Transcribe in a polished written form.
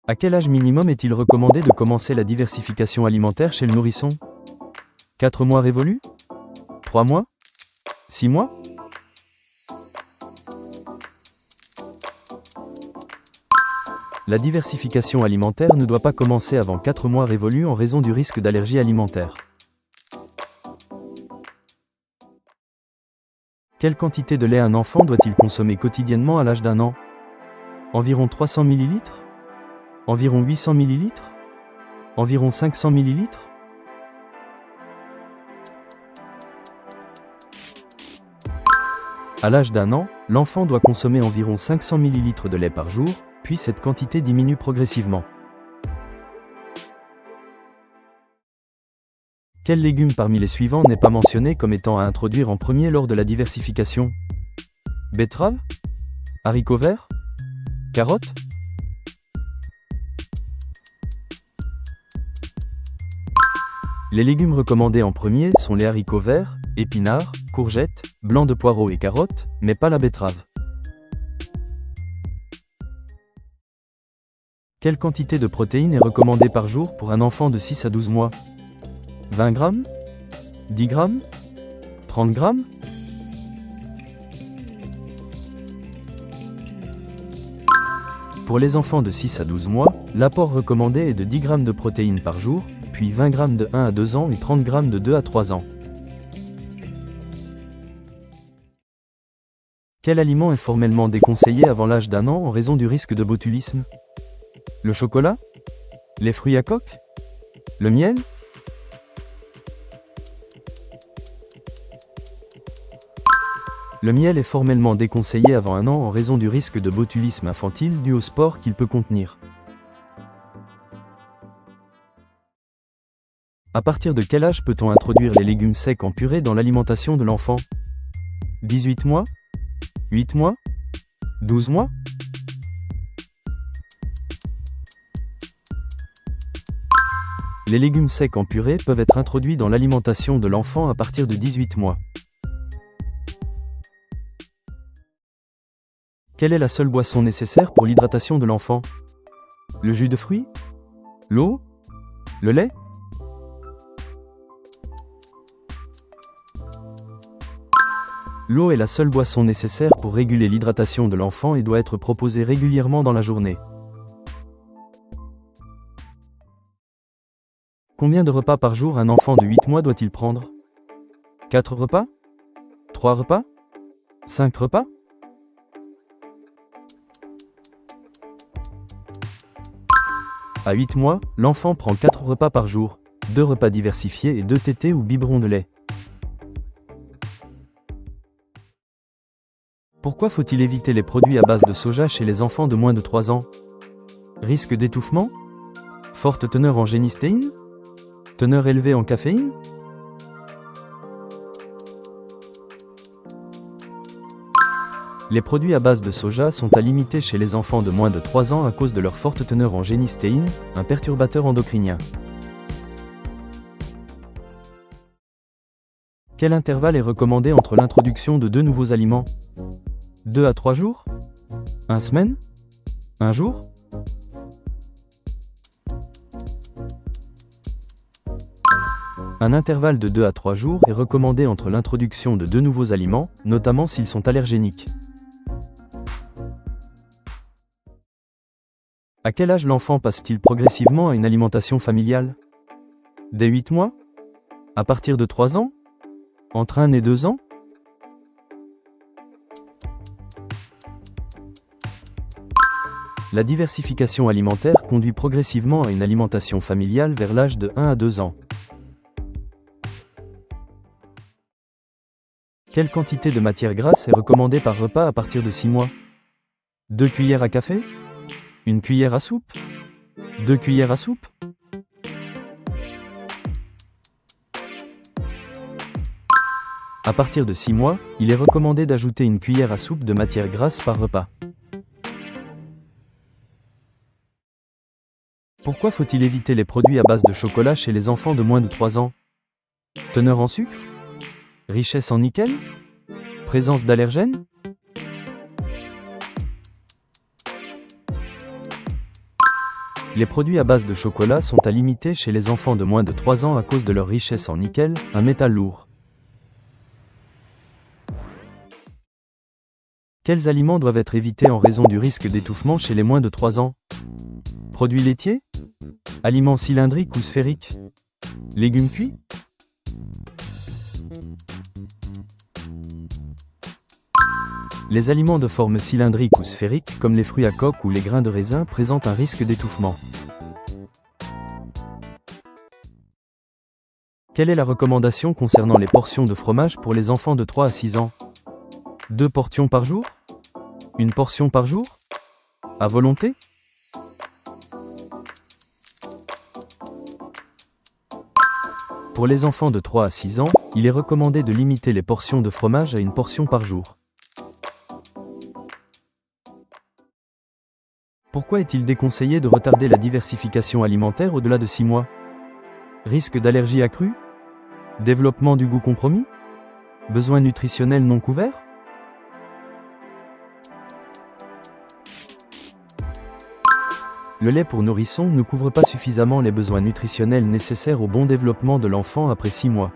À quel âge minimum est-il recommandé de commencer la diversification alimentaire chez le nourrisson? 4 mois révolus? 3 mois? 6 mois? La diversification alimentaire ne doit pas commencer avant 4 mois révolus en raison du risque d'allergie alimentaire. Quelle quantité de lait un enfant doit-il consommer quotidiennement à l'âge d'1 an? Environ 300 ml? Environ 800 ml? Environ 500 ml? À l'âge d'1 an, l'enfant doit consommer environ 500 ml de lait par jour, puis cette quantité diminue progressivement. Quel légume parmi les suivants n'est pas mentionné comme étant à introduire en premier lors de la diversification? Betterave? Haricots verts? Carottes? Les légumes recommandés en premier sont les haricots verts, épinards, courgettes, blancs de poireaux et carottes, mais pas la betterave. Quelle quantité de protéines est recommandée par jour pour un enfant de 6 à 12 mois? 20 grammes? 10 grammes? 30 grammes? Pour les enfants de 6 à 12 mois, l'apport recommandé est de 10 grammes de protéines par jour, puis 20 grammes de 1 à 2 ans et 30 grammes de 2 à 3 ans. Quel aliment est formellement déconseillé avant l'âge d'1 an en raison du risque de botulisme? Le chocolat? Les fruits à coque? Le miel? Le miel est formellement déconseillé avant 1 an en raison du risque de botulisme infantile dû au sport qu'il peut contenir. À partir de quel âge peut-on introduire les légumes secs en purée dans l'alimentation de l'enfant? 18 mois? 8 mois? 12 mois? Les légumes secs en purée peuvent être introduits dans l'alimentation de l'enfant à partir de 18 mois. Quelle est la seule boisson nécessaire pour l'hydratation de l'enfant? Le jus de fruits? L'eau? Le lait? L'eau est la seule boisson nécessaire pour réguler l'hydratation de l'enfant et doit être proposée régulièrement dans la journée. Combien de repas par jour un enfant de 8 mois doit-il prendre? 4 repas? 3 repas? 5 repas? À 8 mois, l'enfant prend 4 repas par jour, 2 repas diversifiés et 2 tétés ou biberons de lait. Pourquoi faut-il éviter les produits à base de soja chez les enfants de moins de 3 ans? Risque d'étouffement? Forte teneur en génistéine? Teneur élevée en caféine? Les produits à base de soja sont à limiter chez les enfants de moins de 3 ans à cause de leur forte teneur en génistéine, un perturbateur endocrinien. Quel intervalle est recommandé entre l'introduction de 2 nouveaux aliments? 2 à 3 jours? 1 semaine? 1 jour? Un intervalle de 2 à 3 jours est recommandé entre l'introduction de 2 nouveaux aliments, notamment s'ils sont allergéniques. À quel âge l'enfant passe-t-il progressivement à une alimentation familiale? Dès 8 mois? À partir de 3 ans? Entre 1 et 2 ans? La diversification alimentaire conduit progressivement à une alimentation familiale vers l'âge de 1 à 2 ans. Quelle quantité de matière grasse est recommandée par repas à partir de 6 mois? 2 cuillères à café? 1 cuillère à soupe? 2 cuillères à soupe? À partir de 6 mois, il est recommandé d'ajouter 1 cuillère à soupe de matière grasse par repas. Pourquoi faut-il éviter les produits à base de chocolat chez les enfants de moins de 3 ans? Teneur en sucre? Richesse en nickel? Présence d'allergènes? Les produits à base de chocolat sont à limiter chez les enfants de moins de 3 ans à cause de leur richesse en nickel, un métal lourd. Quels aliments doivent être évités en raison du risque d'étouffement chez les moins de 3 ans? Produits laitiers? Aliments cylindriques ou sphériques? Légumes cuits? Les aliments de forme cylindrique ou sphérique, comme les fruits à coque ou les grains de raisin, présentent un risque d'étouffement. Quelle est la recommandation concernant les portions de fromage pour les enfants de 3 à 6 ans? 2 portions par jour? Une portion par jour? À volonté? Pour les enfants de 3 à 6 ans, il est recommandé de limiter les portions de fromage à une portion par jour. Pourquoi est-il déconseillé de retarder la diversification alimentaire au-delà de 6 mois? Risque d'allergie accrue? Développement du goût compromis? Besoins nutritionnels non couverts? Le lait pour nourrissons ne couvre pas suffisamment les besoins nutritionnels nécessaires au bon développement de l'enfant après 6 mois.